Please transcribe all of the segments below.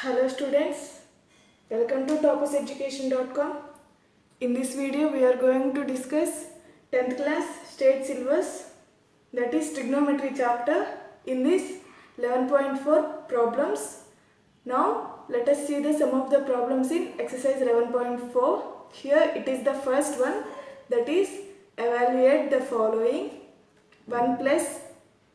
Hello students, welcome to topuseducation.com. In this video we are going to discuss 10th class state syllabus, that is trigonometry chapter, in this 11.4 problems. Now let us see the sum of the problems in exercise 11.4. Here it is the first one, that is evaluate the following: 1 plus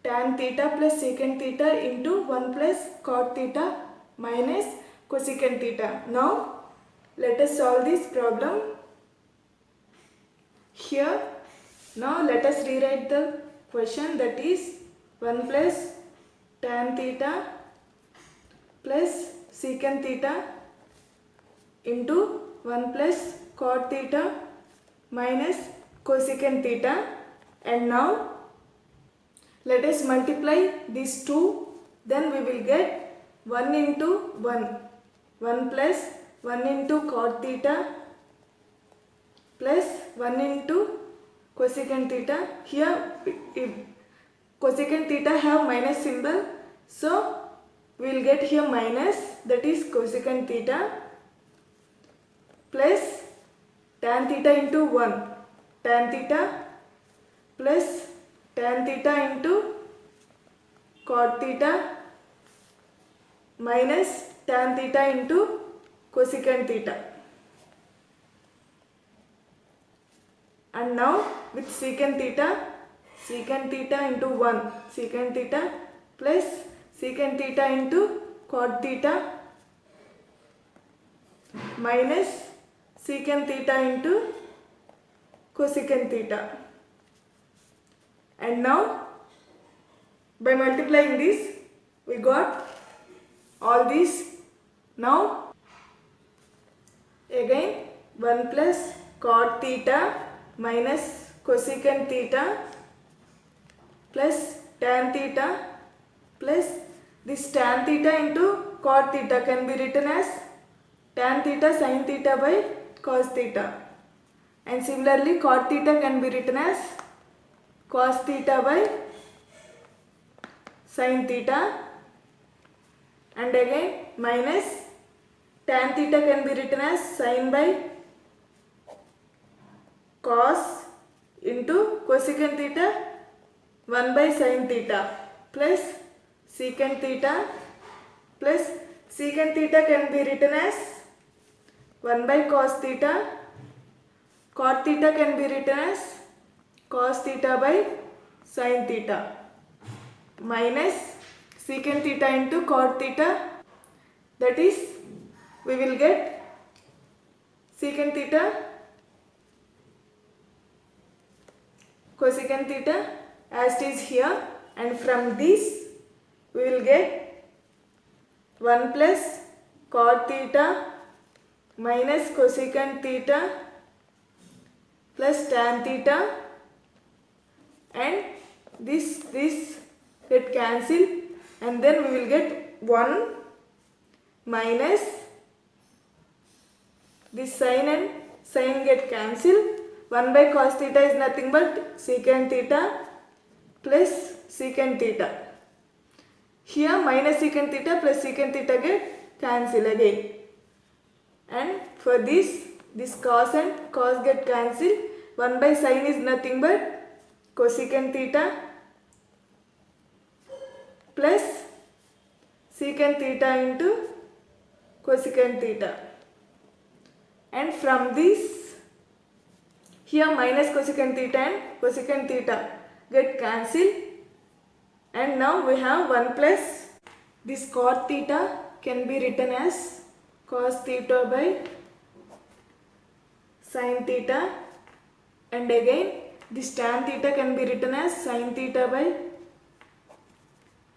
tan theta plus secant theta into 1 plus cot theta minus cosecant theta. Now let us solve this problem. Here now let us rewrite the question, that is 1 plus tan theta plus secant theta into 1 plus cot theta minus cosecant theta, and now let us multiply these two, then we will get 1 into 1, 1 plus 1 into cot theta plus 1 into cosecant theta. Here cosecant theta have minus symbol, so we will get here minus, that is cosecant theta, plus tan theta into 1, tan theta, plus tan theta into cot theta minus tan theta into cosecant theta. And now with secant theta into 1, secant theta plus secant theta into cot theta minus secant theta into cosecant theta. And now by multiplying this we got all these. Now again 1 plus cot theta minus cosecant theta plus tan theta plus this tan theta into cot theta can be written as tan theta sin theta by cos theta, and similarly cot theta can be written as cos theta by sin theta, and again minus tan theta can be written as sin by cos into cosecant theta 1 by sin theta plus secant theta, plus secant theta can be written as 1 by cos theta, cot theta can be written as cos theta by sin theta, minus secant theta into cot theta, that is we will get secant theta cosecant theta as it is here, and from this we will get 1 plus cot theta minus cosecant theta plus tan theta, and this get cancelled, and then we will get 1 minus this sin and sin get cancelled. 1 by cos theta is nothing but secant theta plus secant theta. Here minus secant theta plus secant theta get cancelled again, and for this cos and cos get cancelled. 1 by sin is nothing but cosecant theta plus secant theta into cosecant theta, and from this here minus cosecant theta and cosecant theta get cancelled, and now we have 1 plus this cot theta can be written as cos theta by sin theta, and again this tan theta can be written as sin theta by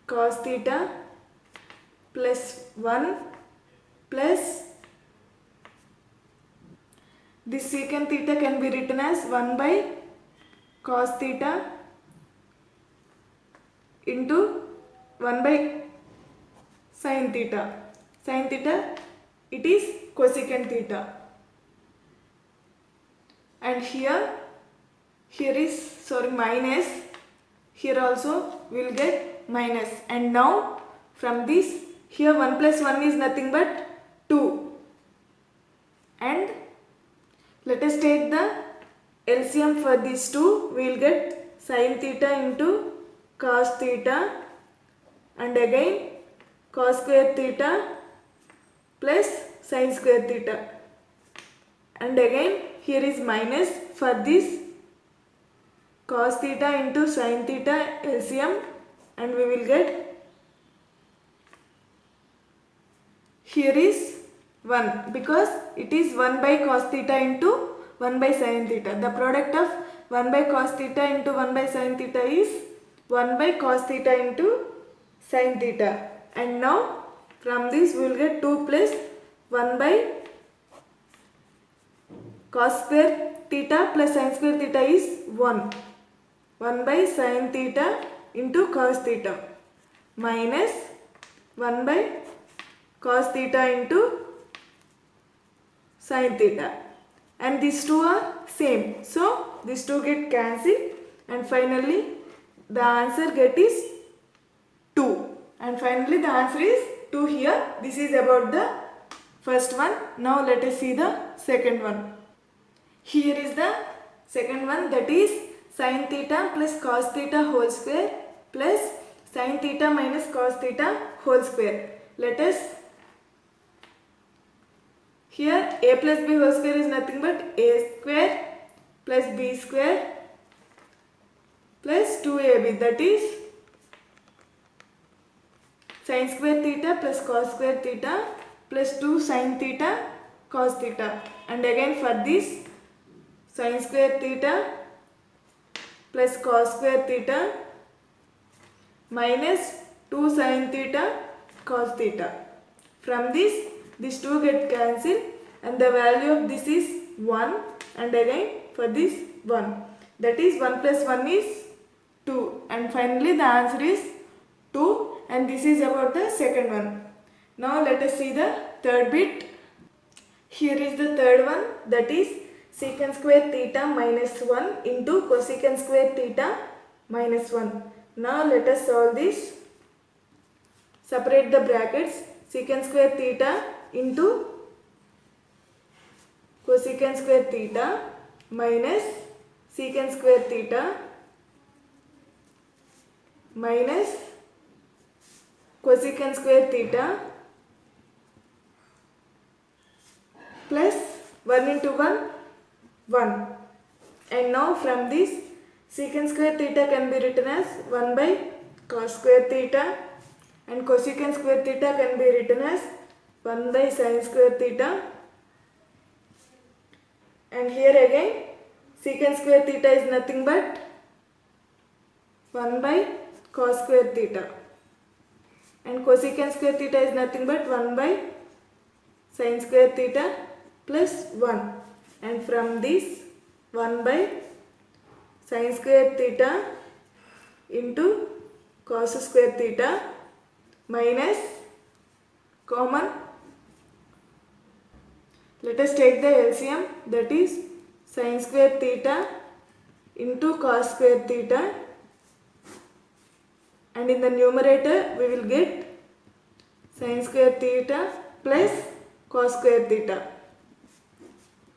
cos theta plus 1 plus this secant theta can be written as 1 by cos theta into 1 by sin theta. Sin theta, it is cosecant theta, and here is minus, here also we will get minus, and now from this here 1 plus 1 is nothing but 2. And let us take the LCM for these two. We will get sin theta into cos theta, and again cos square theta plus sin square theta, and again here is minus for this cos theta into sin theta LCM, and we will get here is 1 because it is 1 by cos theta into 1 by sin theta. The product of 1 by cos theta into 1 by sin theta is 1 by cos theta into sin theta. And now from this we will get 2 plus 1 by cos square theta plus sin square theta is 1. 1 by sin theta into cos theta minus 1 by cos theta into sin theta, and these two are same, so these two get cancelled, and finally the answer get is 2, and finally the answer is 2 here. This is about the first one. Now let us see the second one. Here is the second one, that is sin theta plus cos theta whole square plus sin theta minus cos theta whole square. Let us, here a plus b whole square is nothing but a square plus b square plus 2ab, that is sin square theta plus cos square theta plus 2 sin theta cos theta, and again for this sin square theta plus cos square theta minus 2 sin theta cos theta. From this, these two get cancelled, and the value of this is 1, and again for this 1, that is 1 plus 1 is 2, and finally the answer is 2, and this is about the second one. Now let us see the third bit. Here is the third one, that is secant square theta minus 1 into cosecant square theta minus 1. Now let us solve this. Separate the brackets. Secant square theta into cosecant square theta minus secant square theta minus cosecant square theta plus 1 into 1, 1. And now from this secant square theta can be written as 1 by cos square theta, and cosecant square theta can be written as 1 by sin square theta, and here again secant square theta is nothing but 1 by cos square theta, and cosecant square theta is nothing but 1 by sin square theta plus 1, and from this 1 by sin square theta into cos square theta minus common. Let us take the LCM, that is sin square theta into cos square theta, and in the numerator we will get sin square theta plus cos square theta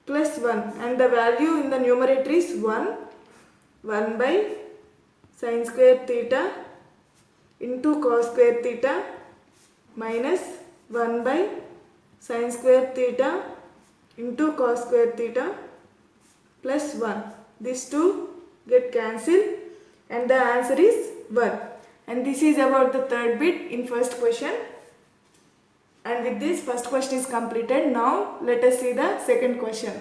plus 1, and the value in the numerator is 1 by sin square theta into cos square theta minus 1 by sin square theta into cos square theta plus 1. These two get cancelled, and the answer is 1. And this is about the third bit in first question. And with this, first question is completed. Now let us see the second question.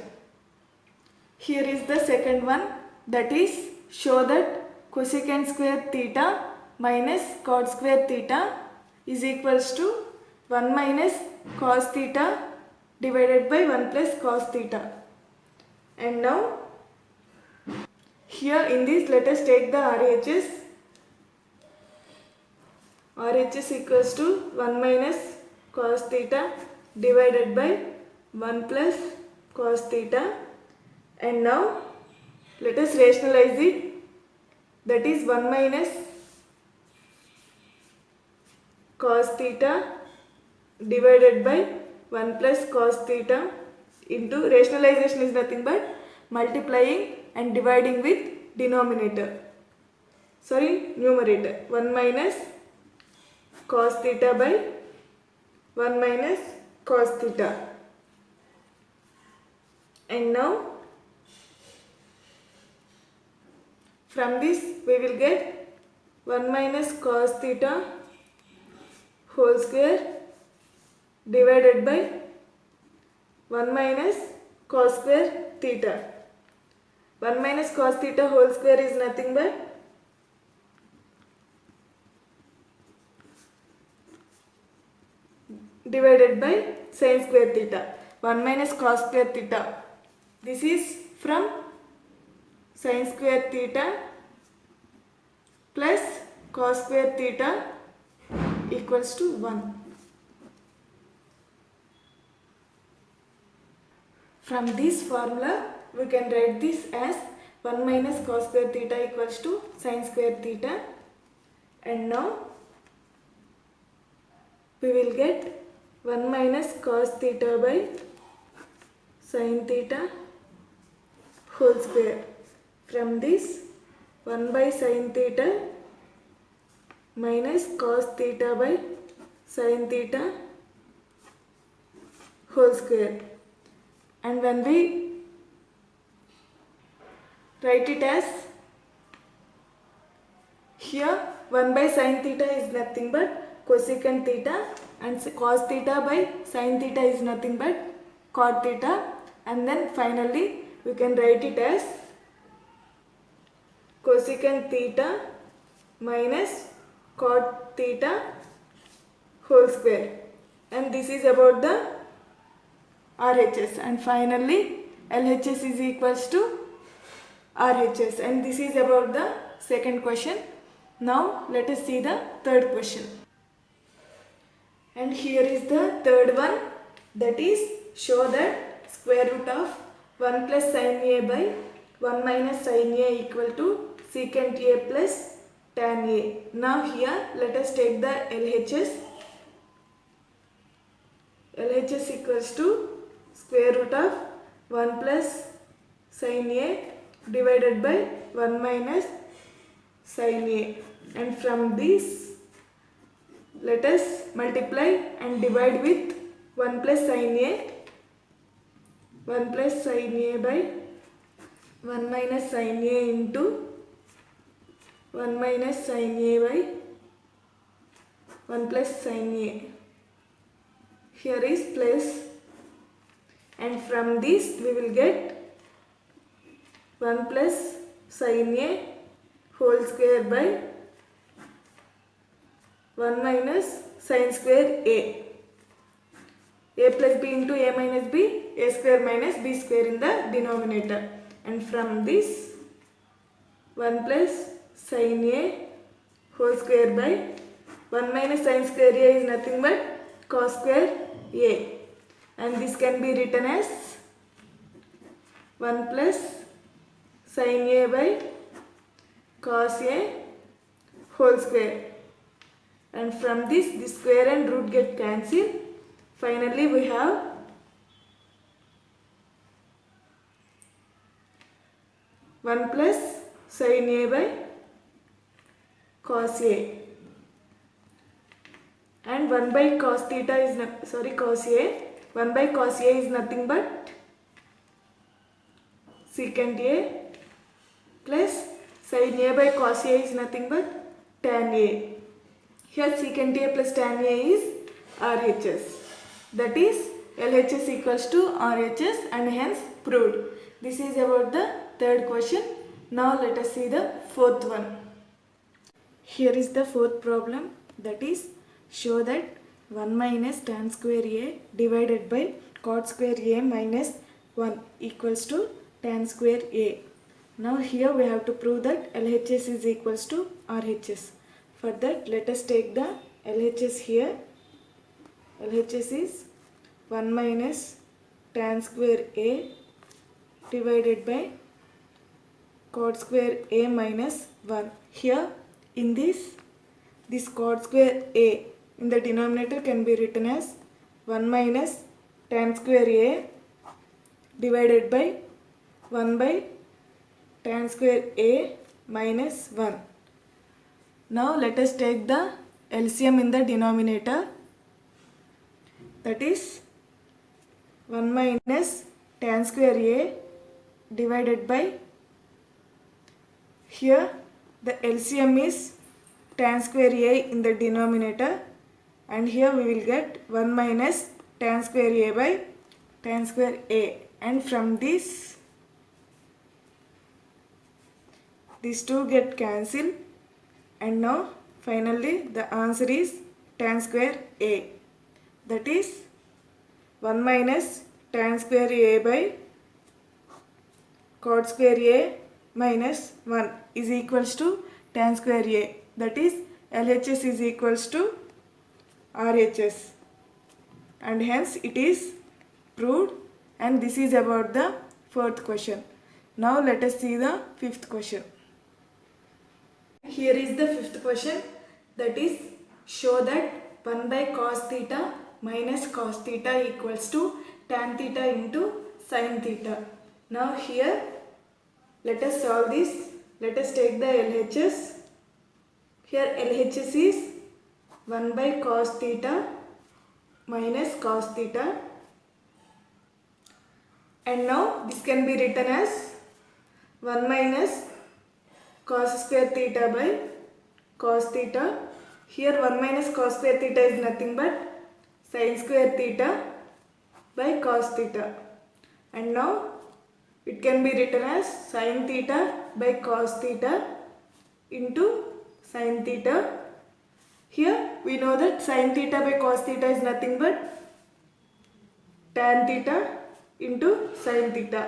Here is the second one, that is show that cosecant square theta minus cot square theta is equals to 1 minus cos theta divided by 1 plus cos theta. And now here in this, let us take the RHS. RHS equals to 1 minus cos theta divided by 1 plus cos theta, and now let us rationalize it, that is 1 minus cos theta divided by 1 plus cos theta into rationalization is nothing but multiplying and dividing with numerator 1 minus cos theta by 1 minus cos theta. And now from this we will get 1 minus cos theta whole square divided by 1 minus cos square theta. 1 minus cos theta whole square is nothing but divided by sin square theta. 1 minus cos square theta. This is from sin square theta plus cos square theta equals to 1. From this formula we can write this as 1 minus cos square theta equals to sin square theta. And now we will get 1 minus cos theta by sin theta whole square. From this 1 by sin theta minus cos theta by sin theta whole square. And when we write it as here 1 by sin theta is nothing but cosecant theta and cos theta by sin theta is nothing but cot theta, and then finally we can write it as cosecant theta minus cot theta whole square, and this is about the RHS, and finally LHS is equals to RHS, and this is about the second question. Now let us see the third question. And here is the third one, that is show that square root of 1 plus sin A by 1 minus sin A equal to secant A plus tan A. Now here let us take the LHS. LHS equals to square root of 1 plus sin A divided by 1 minus sin A, and from this let us multiply and divide with 1 plus sin A. 1 plus sin A by 1 minus sin A into 1 minus sin A by 1 plus sin A. Here is plus, and from this we will get 1 plus sin A whole square by 1 minus sin square A. A plus B into A minus B, A square minus B square in the denominator, and from this 1 plus sin A whole square by 1 minus sin square A is nothing but cos square A, and this can be written as 1 plus sin A by cos A whole square, and from this square and root get cancelled. Finally we have 1 plus sin A by cos A, and 1 by cos theta is cos A. 1 by cos A is nothing but secant A plus sin A by cos A is nothing but tan A. Here secant A plus tan A is RHS. That is LHS equals to RHS, and hence proved. This is about the third question. Now let us see the fourth one. Here is the fourth problem, that is show that 1 minus tan square A divided by cot square A minus 1 equals to tan square A. Now here we have to prove that LHS is equals to RHS. For that let us take the LHS here. LHS is 1 minus tan square A divided by cot square A minus 1. Here in this cot square A in the denominator can be written as 1 minus tan square A divided by 1 by tan square A minus 1. Now let us take the LCM in the denominator, that is 1 minus tan square A divided by, here the LCM is tan square A in the denominator, and here we will get 1 minus tan square A by tan square A, and from this these two get cancelled, and now finally the answer is tan square A, that is 1 minus tan square A by cot square A minus 1 is equals to tan square A, that is LHS is equals to RHS, and hence it is proved. And this is about the fourth question. Now let us see the fifth question. Here is the fifth question, that is show that 1 by cos theta minus cos theta equals to tan theta into sin theta. Now here let us solve this. Let us take the LHS. Here LHS is 1 by cos theta minus cos theta, and now this can be written as 1 minus cos square theta by cos theta. Here 1 minus cos square theta is nothing but sin square theta by cos theta, and now it can be written as sin theta by cos theta into sin theta. Here we know that sin theta by cos theta is nothing but tan theta into sin theta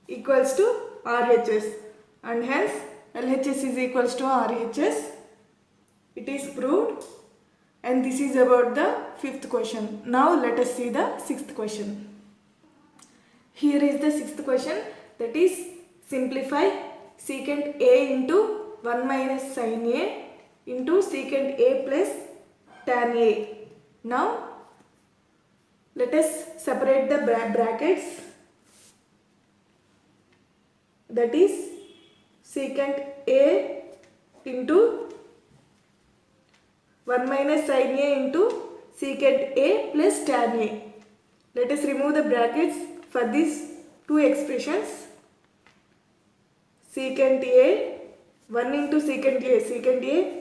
equals to RHS, and hence LHS is equals to RHS. It is proved, and this is about the fifth question. Now let us see the sixth question. Here is the sixth question, that is simplify secant A into 1 minus sin A into secant A plus tan A. Now let us separate the brackets, that is secant A into 1 minus sin A into secant A plus tan A. Let us remove the brackets for these two expressions. Secant A, 1 into secant A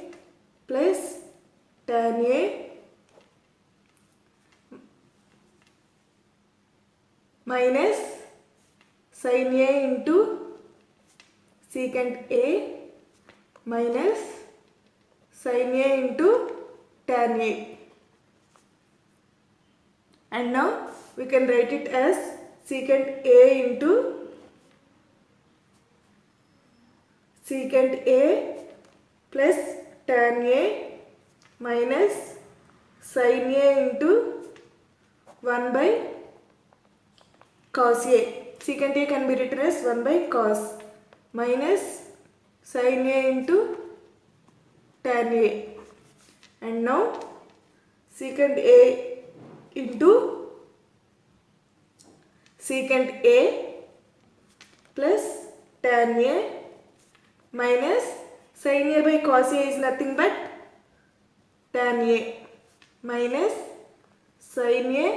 plus tan A minus sin A into secant A minus sin A into tan A. And now we can write it as secant A into secant A plus tan A minus sin A into 1 by cos A. Secant A can be written as 1 by cos minus sin A into tan A. And now secant A into secant A plus tan A minus sin A by cos A is nothing but tan A minus sin A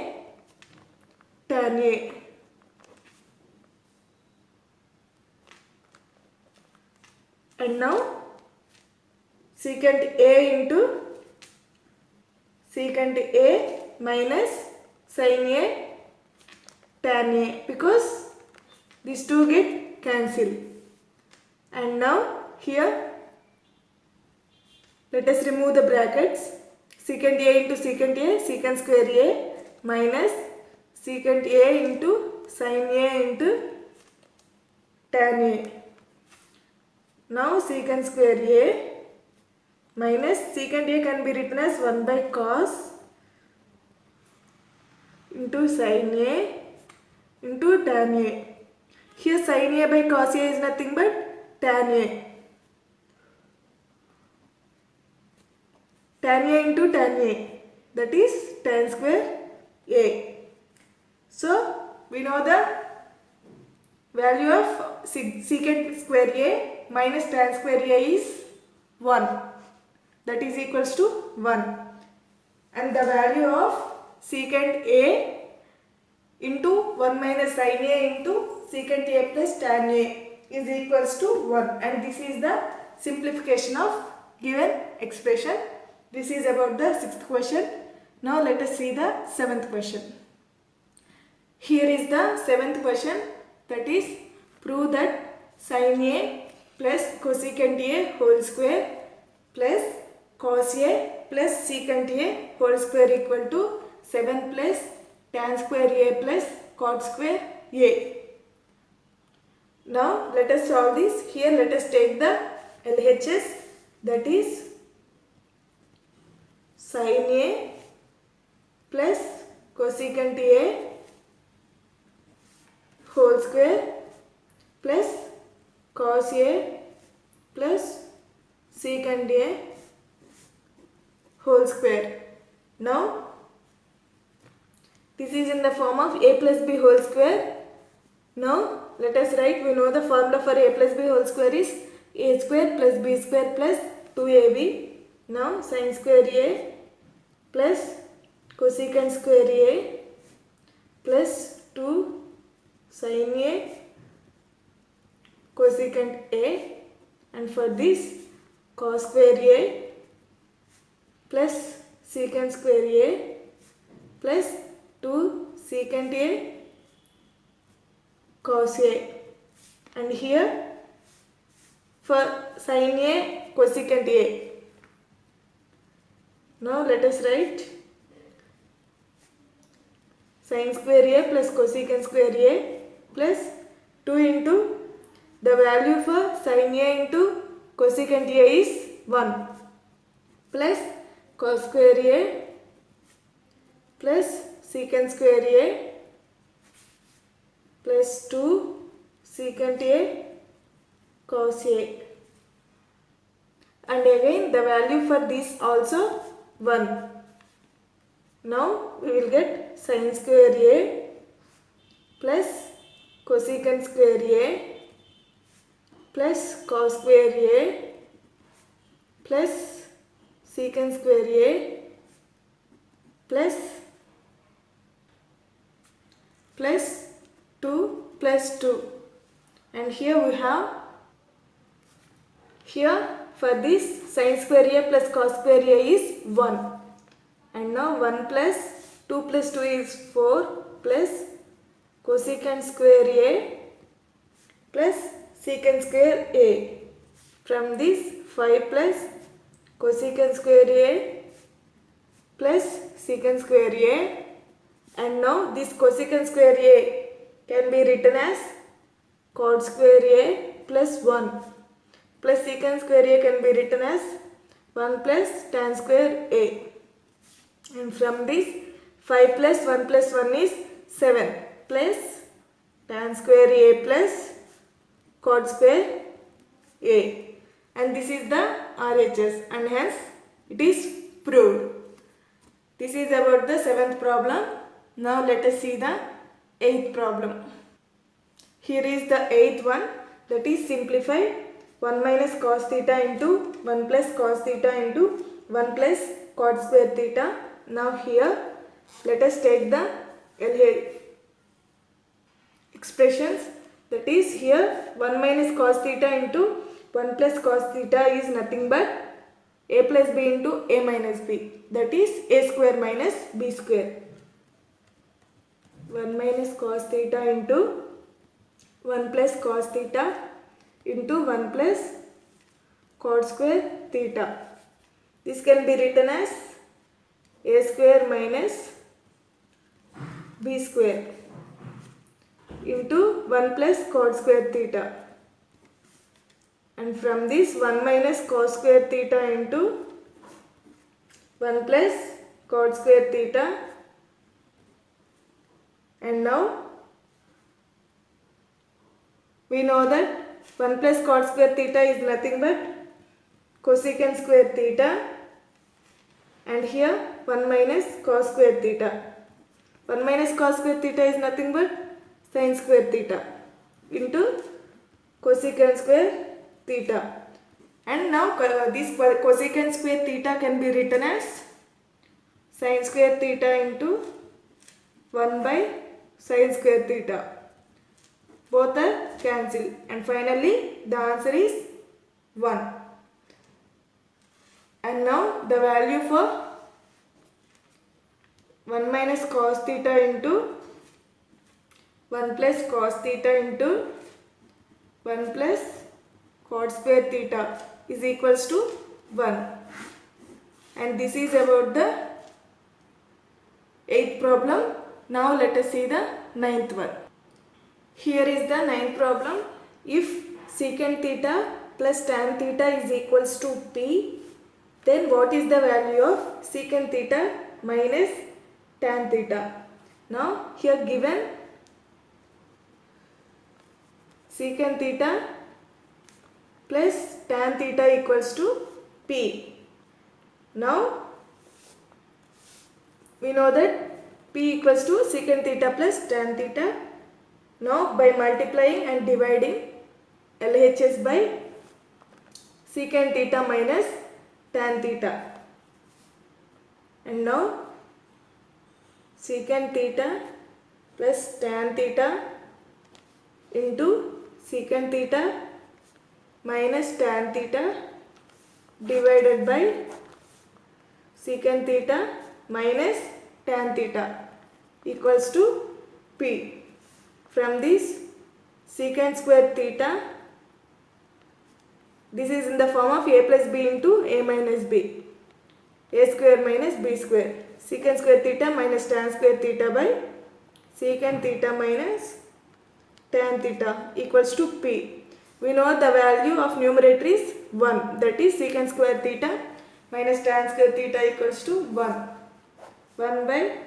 tan A. And now secant A into secant A minus sin A tan A, because these two get cancelled. And now here let us remove the brackets. Secant A into secant A, secant square A minus secant A into sin A into tan A. Now secant square A minus secant A can be written as 1 by cos into sin A into tan A. Here sin A by cos A is nothing but tan A. Tan A into tan A, that is tan square A. So we know the value of secant square A minus tan square A is 1. That is equals to 1. And the value of secant A into 1 minus sin A into secant A plus tan A is equals to 1. And this is the simplification of given expression. This is about the 6th question. Now let us see the 7th question. Here is the 7th question, that is prove that sin A plus cosecant A whole square plus cos A plus secant A whole square equal to 7 plus tan square A plus cot square A. Now let us solve this. Here let us take the LHS, that is sin A plus cosecant A whole square plus cos A plus secant A whole square. Now this is in the form of A plus B whole square. Now let us write, we know the formula for A plus B whole square is A square plus B square plus 2AB. Now sin square A plus cosecant square A plus 2 sin A cosecant A, and for this cos square A plus secant square A plus 2 secant A cos A, and here for sin A cosecant A. Now let us write sin square A plus cosecant square A plus 2 into the value for sin A into cosecant A is 1 plus cos square A plus secant square A plus 2 secant A cos A, and again the value for this also 1. Now we will get sin square A plus cosecant square A plus cos square A plus secant square A plus 2 plus 2, and here we have, here for this sin square A plus cos square A is 1, and now 1 plus 2 plus 2 is 4 plus cosecant square A plus secant square A. From this 5 plus cosecant square A plus secant square A, and now this cosecant square A can be written as cot square A plus 1 plus secant square A can be written as 1 plus tan square A, and from this 5 plus 1 plus 1 is 7 plus tan square A plus cot square A, and this is the RHS, and hence it is proved. This is about the 7th problem. Now let us see the 8th problem. Here is the 8th one, that is simplify 1 minus cos theta into 1 plus cos theta into 1 plus cot square theta. Now here let us take the expressions, that is here 1 minus cos theta into 1 plus cos theta is nothing but A plus B into A minus B, that is A square minus B square. 1 minus cos theta into 1 plus cos theta into 1 plus cot square theta. This can be written as A square minus B square into 1 plus cot square theta, and from this 1 minus cos square theta into 1 plus cot square theta, and now we know that 1 plus cot square theta is nothing but cosecant square theta, and here 1 minus cos square theta. 1 minus cos square theta is nothing but sin square theta into cosecant square theta. And now this cosecant square theta can be written as sin square theta into 1 by sin square theta. Both are cancelled and finally the answer is 1. And now the value for 1 minus cos theta into 1 plus cos theta into 1 plus cot square theta is equals to 1. And this is about the 8th problem. Now let us see the 9th one. Here is the 9th problem. If secant theta plus tan theta is equals to P, then what is the value of secant theta minus tan theta? Now here given secant theta plus tan theta equals to P. Now we know that P equals to secant theta plus tan theta. Now by multiplying and dividing LHS by secant theta minus tan theta, and now secant theta plus tan theta into secant theta minus tan theta divided by secant theta minus tan theta equals to P. From this secant square theta, this is in the form of a plus b into a minus b, a square minus b square, secant square theta minus tan square theta by secant theta minus tan theta equals to P. We know the value of numerator is 1, that is secant square theta minus tan square theta equals to 1. 1 by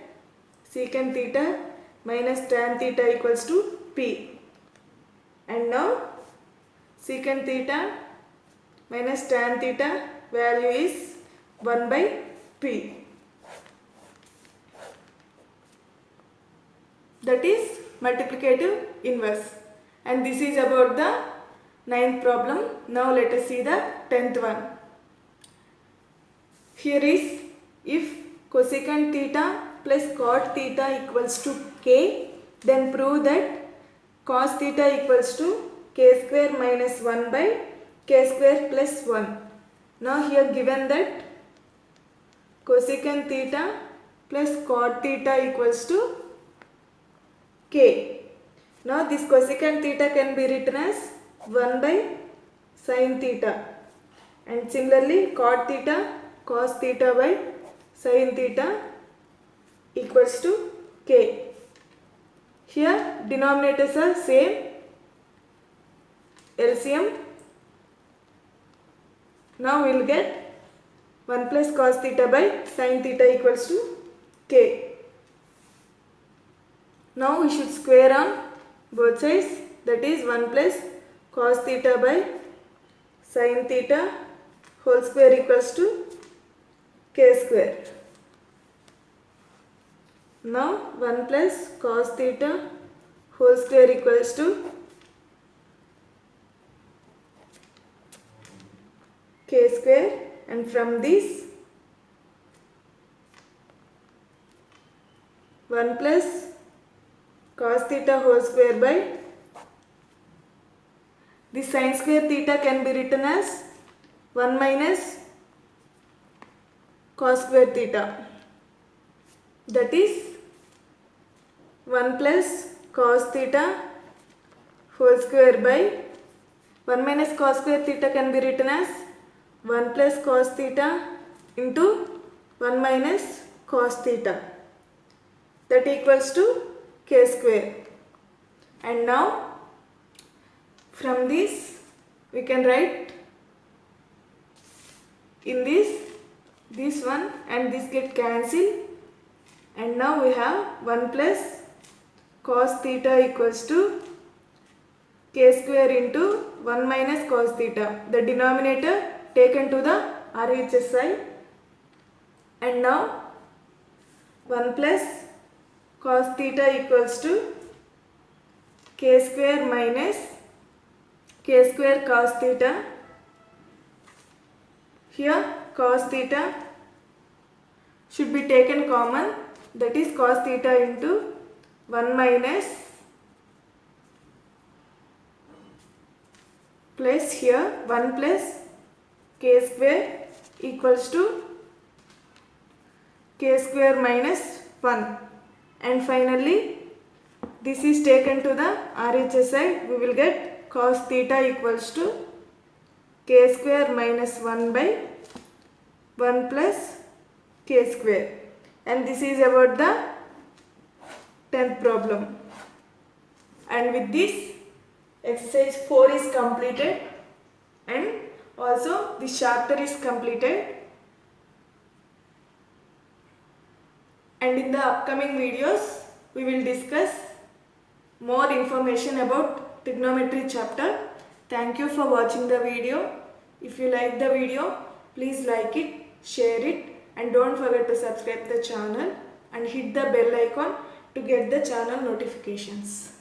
secant theta minus tan theta equals to P. And now secant theta minus tan theta value is 1 by P. That is multiplicative inverse. And this is about the 9th problem. Now let us see the 10th one. Here is if cosecant theta plus cot theta equals to k, then prove that cos theta equals to k square minus 1 by k square plus 1. Now here given that cosecant theta plus cot theta equals to k. Now this cosecant theta can be written as 1 by sin theta, and similarly cot theta cos theta by sin theta equals to k. Here denominators are same, LCM. Now we will get 1 plus cos theta by sin theta equals to k. Now we should square on both sides, that is 1 plus cos theta by sin theta whole square equals to k square. Now 1 plus cos theta whole square equals to k square, and from this 1 plus cos theta whole square by this sin square theta can be written as 1 minus cos square theta, that is 1 plus cos theta whole square by 1 minus cos square theta can be written as 1 plus cos theta into 1 minus cos theta, that equals to k square. And now from this we can write in this one and this get cancelled, and now we have 1 plus cos theta equals to k square into 1 minus cos theta, the denominator taken to the RHS side, and now 1 plus cos theta equals to k square minus k square cos theta. Here cos theta should be taken common, that is cos theta into 1 minus plus here 1 plus k square equals to k square minus 1, and finally this is taken to the RHS side. We will get cos theta equals to k square minus 1 by 1 plus k square, and this is about the 10th problem. And with this exercise 4 is completed, and also this chapter is completed. And in the upcoming videos we will discuss more information about trigonometry chapter. Thank you for watching the video. If you like the video, please like it, share it, and don't forget to subscribe the channel and hit the bell icon to get the channel notifications.